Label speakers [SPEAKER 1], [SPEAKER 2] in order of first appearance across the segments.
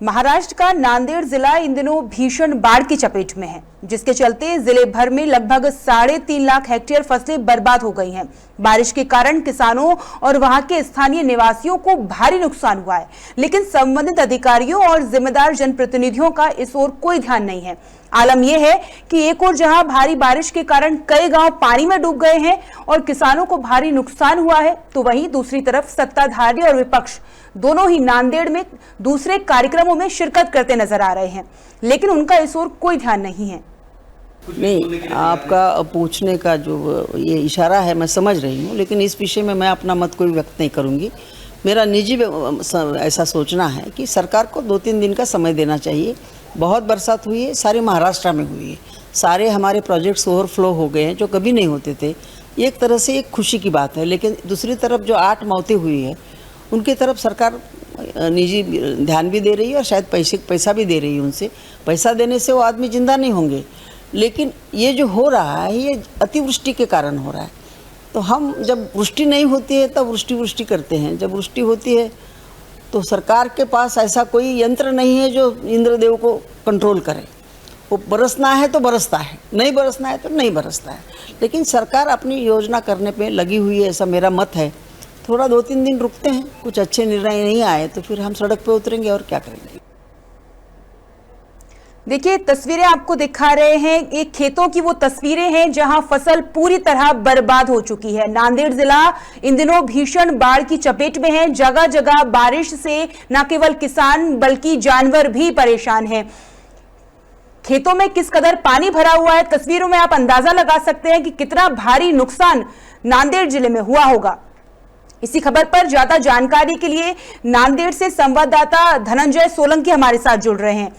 [SPEAKER 1] महाराष्ट्र का नांदेड़ जिला इन दिनों भीषण बाढ़ की चपेट में है, जिसके चलते जिले भर में लगभग 3.5 लाख हेक्टेयर फसलें बर्बाद हो गई हैं। बारिश के कारण किसानों और वहां के स्थानीय निवासियों को भारी नुकसान हुआ है, लेकिन संबंधित अधिकारियों और जिम्मेदार जनप्रतिनिधियों का इस ओर कोई ध्यान नहीं है। आलम यह है कि एक ओर जहां भारी बारिश के कारण कई गांव पानी में डूब गए हैं और किसानों को भारी नुकसान हुआ है, तो वहीं दूसरी तरफ सत्ताधारी और विपक्ष दोनों ही नांदेड़ में दूसरे कार्यक्रमों में शिरकत करते नजर आ रहे हैं, लेकिन उनका इस ओर कोई ध्यान नहीं है।
[SPEAKER 2] नहीं, आपका पूछने का जो ये इशारा है मैं समझ रही हूँ, लेकिन इस विषय में मैं अपना मत कोई व्यक्त नहीं करूँगी। मेरा निजी ऐसा सोचना है कि सरकार को 2-3 दिन का समय देना चाहिए। बहुत बरसात हुई है, सारे महाराष्ट्र में हुई है, सारे हमारे प्रोजेक्ट्स ओवरफ्लो हो गए हैं जो कभी नहीं होते थे। ये एक तरह से एक खुशी की बात है, लेकिन दूसरी तरफ जो 8 मौतें हुई है उनकी तरफ सरकार निजी ध्यान भी दे रही है और शायद पैसा भी दे रही है। उनसे पैसा देने से वो आदमी जिंदा नहीं होंगे, लेकिन ये जो हो रहा है ये अतिवृष्टि के कारण हो रहा है। तो हम जब वृष्टि नहीं होती है तब वृष्टि करते हैं, जब वृष्टि होती है तो सरकार के पास ऐसा कोई यंत्र नहीं है जो इंद्रदेव को कंट्रोल करे। वो बरसना है तो बरसता है, नहीं बरसना है तो नहीं बरसता है, लेकिन सरकार अपनी योजना करने पे लगी हुई है, ऐसा मेरा मत है। थोड़ा 2-3 दिन रुकते हैं, कुछ अच्छे निर्णय नहीं आए तो फिर हम सड़क पे उतरेंगे और क्या करेंगे।
[SPEAKER 1] देखिए, तस्वीरें आपको दिखा रहे हैं, एक खेतों की वो तस्वीरें हैं जहां फसल पूरी तरह बर्बाद हो चुकी है। नांदेड़ जिला इन दिनों भीषण बाढ़ की चपेट में है। जगह जगह बारिश से न केवल किसान बल्कि जानवर भी परेशान हैं। खेतों में किस कदर पानी भरा हुआ है, तस्वीरों में आप अंदाजा लगा सकते हैं कि कितना भारी नुकसान नांदेड़ जिले में हुआ होगा। इसी खबर पर ज्यादा जानकारी के लिए नांदेड़ से संवाददाता धनंजय सोलंकी हमारे साथ जुड़ रहे हैं।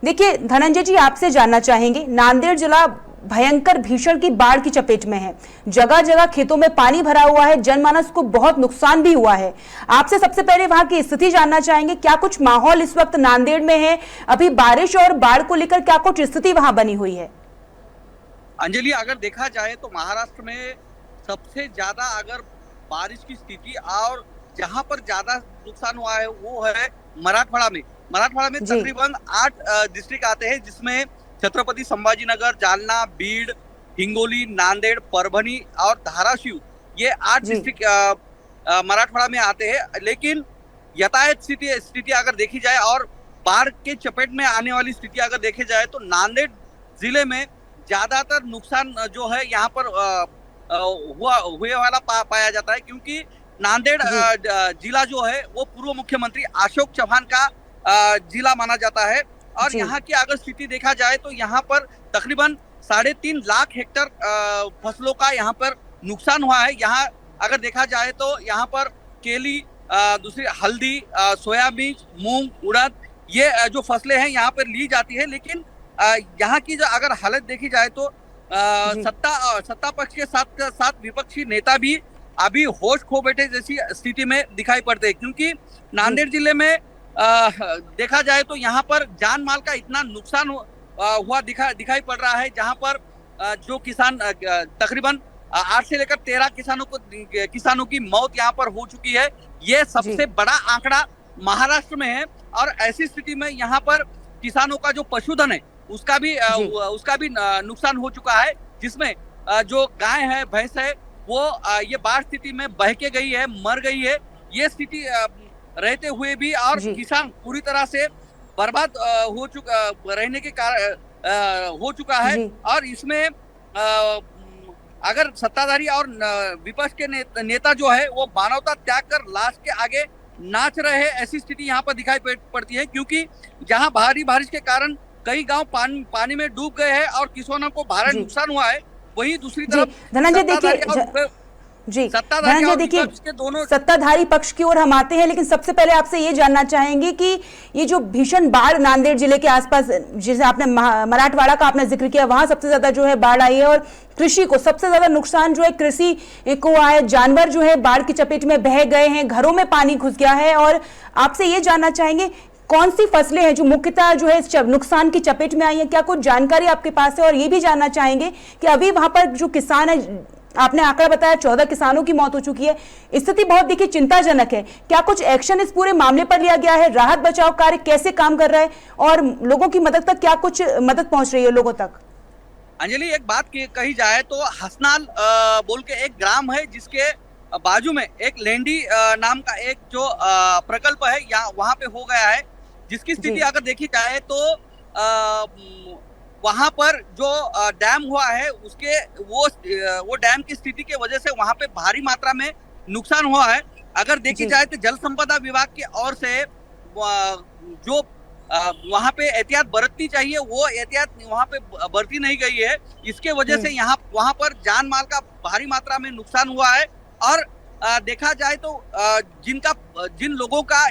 [SPEAKER 1] देखिए धनंजय जी, आपसे जानना चाहेंगे, नांदेड़ जिला भयंकर भीषण की बाढ़ की चपेट में है। जगह जगह खेतों में पानी भरा हुआ है, जनमानस को बहुत नुकसान भी हुआ है। आपसे सबसे पहले वहां की स्थिति जानना चाहेंगे, क्या कुछ माहौल इस वक्त नांदेड़ में है? अभी बारिश और बाढ़ को लेकर क्या कुछ स्थिति वहां बनी हुई है?
[SPEAKER 3] अंजलि, अगर देखा जाए तो महाराष्ट्र में सबसे ज्यादा अगर बारिश की स्थिति और जहां पर ज्यादा नुकसान हुआ है वो है मराठवाड़ा में तकरीबन 8 डिस्ट्रिक्ट आते हैं, जिसमें छत्रपति संभाजीनगर, जालना, बीड, हिंगोली, नांदेड़, परभनी और धाराशिव, ये 8 डिस्ट्रिक्ट मराठवाड़ा में आते हैं। लेकिन यातायात स्थिति अगर देखी जाए और बाढ़ के चपेट में आने वाली स्थिति अगर देखी जाए तो नांदेड़ जिले में ज्यादातर नुकसान जो है यहाँ पर हुए वाला पाया जाता है, क्योंकि नांदेड़ जिला जो है वो पूर्व मुख्यमंत्री अशोक चौहान का जिला माना जाता है। और यहाँ की अगर स्थिति देखा जाए तो यहाँ पर तकरीबन 3.5 लाख हेक्टेयर फसलों का यहाँ पर नुकसान हुआ है। यहाँ अगर देखा जाए तो यहाँ पर केली, दूसरी हल्दी, सोयाबीन, मूंग, उड़द, ये जो फसलें हैं यहाँ पर ली जाती है। लेकिन यहाँ की जो अगर हालत देखी जाए तो सत्ता पक्ष के साथ विपक्षी नेता भी अभी होश खो बैठे जैसी स्थिति में दिखाई पड़ते हैं, क्योंकि नांदेड़ जिले में देखा जाए तो यहाँ पर जान माल का इतना नुकसान हुआ दिखाई पड़ रहा है, जहाँ पर जो किसान तकरीबन 8 से लेकर 13 किसानों की मौत यहाँ पर हो चुकी है। ये सबसे बड़ा आंकड़ा महाराष्ट्र में है। और ऐसी स्थिति में यहाँ पर किसानों का जो पशुधन है उसका भी नुकसान हो चुका है, जिसमें जो गाय है, भैंस है, वो ये बाढ़ स्थिति में बह के गई है, मर गई है। ये स्थिति रहते हुए भी और किसान पूरी तरह से बर्बाद हो चुका है। और इसमें अगर सत्ताधारी और विपक्ष के नेता जो है वो मानवता त्याग कर लाश के आगे नाच रहे हैं, ऐसी स्थिति यहाँ पर दिखाई पड़ती है, क्योंकि जहाँ भारी बारिश के कारण कई गांव पानी में डूब गए हैं और किसानों को भारी नुकसान हुआ है। वहीं दूसरी तरफ
[SPEAKER 1] धनंजय देखिए सत्ताधारी पक्ष की ओर हम आते हैं, लेकिन सबसे पहले आपसे ये जानना चाहेंगे कि ये जो भीषण बाढ़ नांदेड़ जिले के आसपास, जिसे आपने मराठवाड़ा का आपने जिक्र किया, वहां सबसे ज्यादा जो है बाढ़ आई है और कृषि को सबसे ज्यादा नुकसान जो है कृषि को आया। जानवर जो है बाढ़ की चपेट में बह गए हैं, घरों में पानी घुस गया है। और आपसे ये जानना चाहेंगे कौन सी फसलें हैं जो मुख्यतः जो है नुकसान की चपेट में आई है? क्या कुछ जानकारी आपके पास है? और ये भी जानना चाहेंगे कि अभी वहां पर जो किसान है आपने आंकड़ा बताया 14 किसानों की मौत हो चुकी है। स्थिति बहुत देखिए चिंताजनक है। क्या कुछ एक्शन इस पूरे मामले पर लिया गया है? राहत बचाव कार्य कैसे काम कर रहा है और लोगों की मदद तक क्या कुछ मदद पहुंच रही है लोगों तक?
[SPEAKER 3] अंजलि, एक बात कही जाए तो हसनाल बोल के एक ग्राम है जिसके बाजू में एक लेंडी नाम का एक जो प्रकल्प है यहाँ वहां पे हो गया है, जिसकी स्थिति अगर देखी जाए तो वहां पर जो डैम हुआ है उसके वो डैम की स्थिति की वजह से वहां पे भारी मात्रा में नुकसान हुआ है। अगर देखी जाए तो जल संपदा विभाग की ओर से जो वहां पे एहतियात बरतनी चाहिए वो एहतियात वहां पे बरती नहीं गई है। इसके वजह से यहाँ वहां पर जान माल का भारी मात्रा में नुकसान हुआ है। और देखा जाए तो जिन लोगों का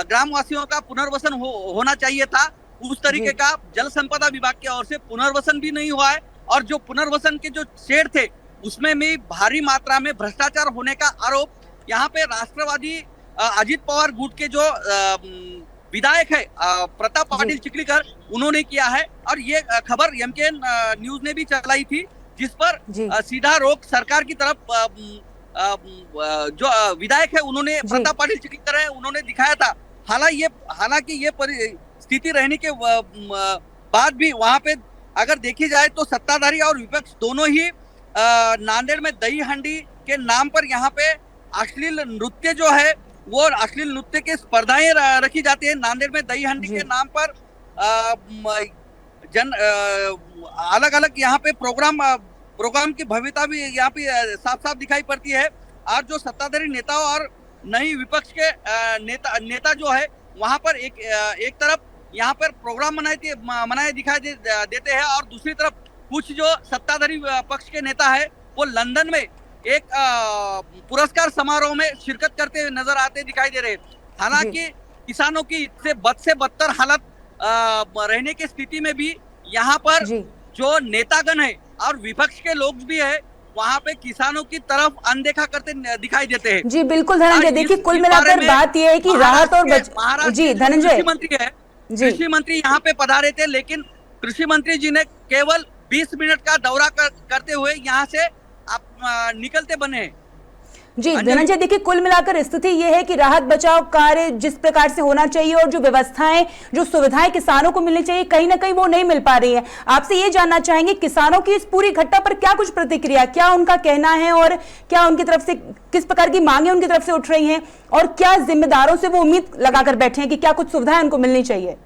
[SPEAKER 3] ग्रामवासियों का पुनर्वसन होना चाहिए था उस तरीके का जल संपदा विभाग की ओर से पुनर्वसन भी नहीं हुआ है। और जो पुनर्वसन के जो शेड थे उसमें भी भारी मात्रा में भ्रष्टाचार होने का आरोप यहाँ पे राष्ट्रवादी अजित पवार गुट के जो विधायक है प्रताप पाटिल चिखलीकर उन्होंने किया है। और ये खबर एमकेएन न्यूज ने भी चलाई थी, जिस पर सीधा रोक सरकार की तरफ जो विधायक है उन्होंने प्रताप पाटिल चिखलीकर है उन्होंने दिखाया था। हालांकि ये स्थिति रहने के बाद भी वहां पे अगर देखी जाए तो सत्ताधारी और विपक्ष दोनों ही नांदेड़ में दही हंडी के नाम पर यहाँ पे अश्लील नृत्य जो है वो अश्लील नृत्य के स्पर्धाएं रखी जाती है। नांदेड़ में दही हंडी के नाम पर अलग अलग यहाँ पे प्रोग्राम की भव्यता भी यहाँ पे साफ साफ दिखाई पड़ती है। और जो सत्ताधारी नेता और नई विपक्ष के नेता जो है वहां पर एक तरफ यहाँ पर प्रोग्राम मनाए दिखाई देते हैं और दूसरी तरफ कुछ जो सत्ताधारी पक्ष के नेता है वो लंदन में एक पुरस्कार समारोह में शिरकत करते हुए नजर आते दिखाई दे रहे हैं। हालांकि किसानों की से बदतर हालत रहने की स्थिति में भी यहाँ पर जो नेतागण है और विपक्ष के लोग भी है वहाँ पे किसानों की तरफ अनदेखा करते दिखाई देते हैं।
[SPEAKER 1] जी बिल्कुल धनंजय, देखिए कुल मिलाकर बात यह है कि राहत और जी धनंजय
[SPEAKER 3] कृषि मंत्री है, कृषि मंत्री यहाँ पे पधारे थे, लेकिन कृषि मंत्री जी ने केवल 20 मिनट का दौरा करते हुए यहाँ से आप निकलते बने हैं।
[SPEAKER 1] जी धनंजय, देखिए कुल मिलाकर स्थिति यह है कि राहत बचाव कार्य जिस प्रकार से होना चाहिए और जो व्यवस्थाएं जो सुविधाएं किसानों को मिलनी चाहिए कहीं ना कहीं वो नहीं मिल पा रही है। आपसे ये जानना चाहेंगे किसानों की इस पूरी घटना पर क्या कुछ प्रतिक्रिया, क्या उनका कहना है और क्या उनकी तरफ से किस प्रकार की मांगे उनकी तरफ से उठ रही हैं और क्या जिम्मेदारों से वो उम्मीद लगाकर बैठे हैं कि क्या कुछ सुविधाएं उनको मिलनी चाहिए?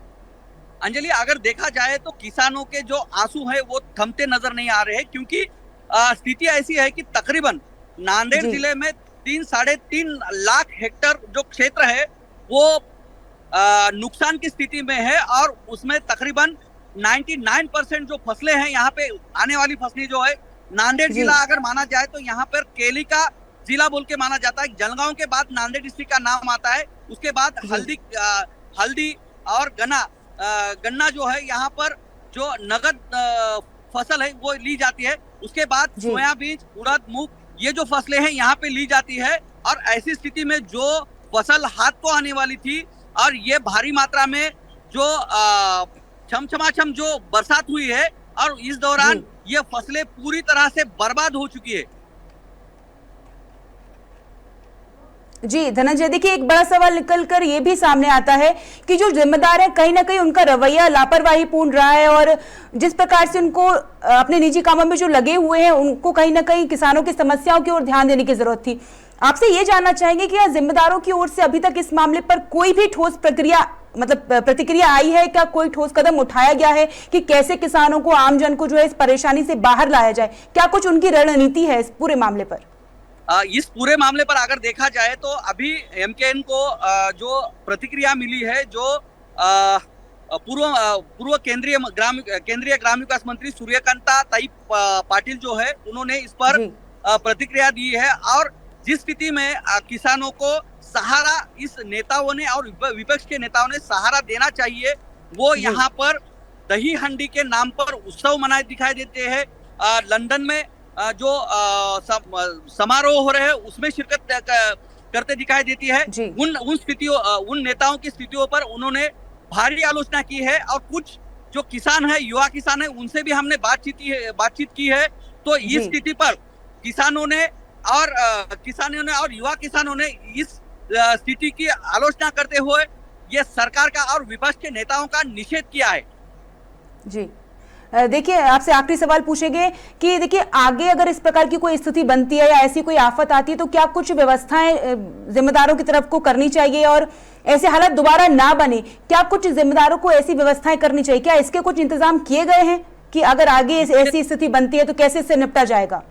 [SPEAKER 3] अंजलि, अगर देखा जाए तो किसानों के जो आंसू है वो थमते नजर नहीं आ रहे हैं, क्योंकि स्थिति ऐसी है कि तकरीबन नांदेड़ जिले में 3-3.5 लाख हेक्टेयर जो क्षेत्र है वो नुकसान की स्थिति में है और उसमें तकरीबन 99% जो फसलें हैं यहाँ पे आने वाली फसलें जो है नांदेड़ जिला अगर माना जाए तो यहाँ पर केली का जिला बोल के माना जाता है। जलगांव के बाद नांदेड़ डिस्ट्रिक्ट का नाम आता है, उसके बाद हल्दी और गन्ना जो है यहाँ पर जो नगद फसल है वो ली जाती है। उसके बाद सोयाबीन, उड़द, मूंग ये जो फसलें हैं यहाँ पे ली जाती है। और ऐसी स्थिति में जो फसल हाथ को आने वाली थी और ये भारी मात्रा में जो छमछमाछम जो बरसात हुई है और इस दौरान ये फसलें पूरी तरह से बर्बाद हो चुकी है।
[SPEAKER 1] जी धनंजय, देखिए एक बड़ा सवाल निकलकर ये भी सामने आता है कि जो जिम्मेदार है कहीं ना कहीं उनका रवैया लापरवाही पूर्ण रहा है और जिस प्रकार से उनको अपने निजी कामों में जो लगे हुए हैं उनको कहीं ना कहीं किसानों की समस्याओं की ओर ध्यान देने की जरूरत थी। आपसे ये जानना चाहेंगे कि जिम्मेदारों की ओर से अभी तक इस मामले पर कोई भी ठोस प्रतिक्रिया आई है? क्या कोई ठोस कदम उठाया गया है कि कैसे किसानों को, आमजन को जो है इस परेशानी से बाहर लाया जाए? क्या कुछ उनकी रणनीति है इस पूरे मामले पर?
[SPEAKER 3] इस पूरे मामले पर अगर देखा जाए तो अभी एमकेएन को जो प्रतिक्रिया मिली है, जो पूर्व केंद्रीय ग्राम विकास मंत्री सूर्यकांता ताई पाटिल जो है उन्होंने इस पर प्रतिक्रिया दी है। और जिस स्थिति में किसानों को सहारा इस नेताओं ने और विपक्ष के नेताओं ने सहारा देना चाहिए, वो यहाँ पर दही हंडी के नाम पर उत्सव मनाए दिखाई देते हैं। लंदन में जो समारोह हो रहे हैं उसमें शिरकत करते दिखाई देती है। उन नेताओं की स्थितियों पर उन्होंने भारी आलोचना की है। और कुछ जो किसान है, युवा किसान है, उनसे भी हमने बातचीत की है। तो इस स्थिति पर किसानों ने और युवा किसानों ने इस स्थिति की आलोचना करते हुए ये सरकार का और विपक्ष के नेताओं का निषेध किया है।
[SPEAKER 1] जी देखिए, आपसे आखिरी सवाल पूछेंगे कि देखिए आगे अगर इस प्रकार की कोई स्थिति बनती है या ऐसी कोई आफत आती है तो क्या कुछ व्यवस्थाएं जिम्मेदारों की तरफ को करनी चाहिए और ऐसे हालात दोबारा ना बने, क्या कुछ जिम्मेदारों को ऐसी व्यवस्थाएं करनी चाहिए? क्या इसके कुछ इंतजाम किए गए हैं कि अगर आगे ऐसी स्थिति बनती है तो कैसे इससे निपटा जाएगा?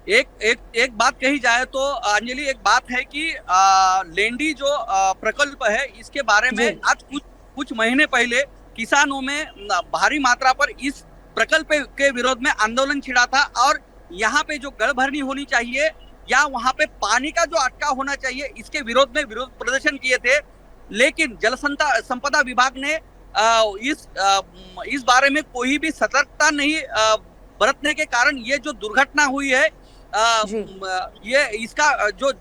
[SPEAKER 3] एक बात कही जाए तो अंजलि, एक बात है कि लेंडी जो प्रकल्प है इसके बारे में आज कुछ महीने पहले किसानों में भारी मात्रा पर इस प्रकल्प के विरोध में आंदोलन छिड़ा था और यहाँ पे जो गढ़ भरनी होनी चाहिए या वहाँ पे पानी का जो अटकाव होना चाहिए इसके विरोध में विरोध प्रदर्शन किए थे। लेकिन जल संपदा विभाग ने इस बारे में कोई भी सतर्कता नहीं बरतने के कारण ये जो दुर्घटना हुई है ये इसका जो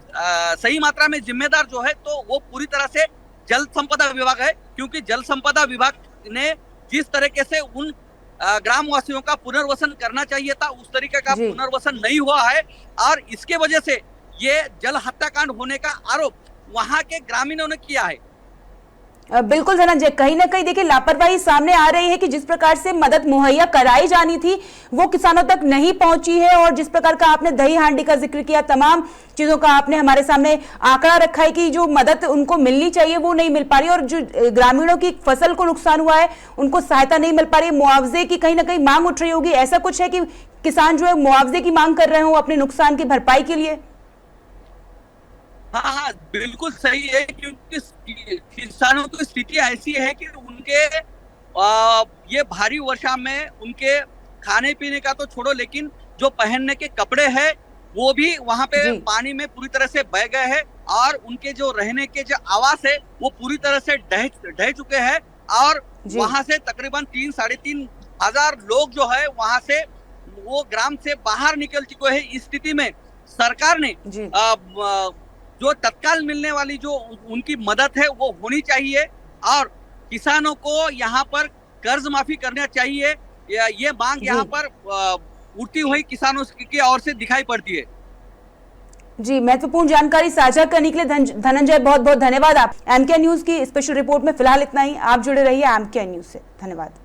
[SPEAKER 3] सही मात्रा में जिम्मेदार जो है तो वो पूरी तरह से जल संपदा विभाग है, क्योंकि जल संपदा विभाग ने जिस तरीके से उन ग्रामवासियों का पुनर्वसन करना चाहिए था उस तरीके का पुनर्वसन नहीं हुआ है और इसके वजह से ये जल हत्याकांड होने का आरोप वहां के ग्रामीणों ने किया है।
[SPEAKER 1] बिल्कुल धनंजय, कहीं ना कहीं देखिए लापरवाही सामने आ रही है कि जिस प्रकार से मदद मुहैया कराई जानी थी वो किसानों तक नहीं पहुंची है और जिस प्रकार का आपने दही हांडी का जिक्र किया, तमाम चीजों का आपने हमारे सामने आंकड़ा रखा है कि जो मदद उनको मिलनी चाहिए वो नहीं मिल पा रही और जो ग्रामीणों की फसल को नुकसान हुआ है उनको सहायता नहीं मिल पा रही, मुआवजे की कहीं ना कहीं मांग उठ रही होगी। ऐसा कुछ है कि किसान जो है मुआवजे की मांग कर रहे हो अपने नुकसान की भरपाई के लिए?
[SPEAKER 3] हाँ, बिल्कुल सही है, क्योंकि किसानों की स्थिति ऐसी है कि उनके ये भारी वर्षा में उनके खाने पीने का तो छोड़ो, लेकिन जो पहनने के कपड़े हैं वो भी वहां पे पानी में पूरी तरह से बह गए हैं और उनके जो रहने के जो आवास है वो पूरी तरह से ढह चुके हैं और वहां से तकरीबन 3-3.5 हजार लोग जो है वहां से वो ग्राम से बाहर निकल चुके हैं। इस स्थिति में सरकार ने जो तत्काल मिलने वाली जो उनकी मदद है वो होनी चाहिए और किसानों को यहाँ पर कर्ज माफी करना चाहिए। ये मांग यहाँ पर उठती हुई किसानों की ओर से दिखाई पड़ती है।
[SPEAKER 1] जी, महत्वपूर्ण जानकारी साझा करने के लिए धनंजय बहुत बहुत धन्यवाद। आप एमके न्यूज की स्पेशल रिपोर्ट में फिलहाल इतना ही। आप जुड़े रहिए एमके न्यूज से। धन्यवाद।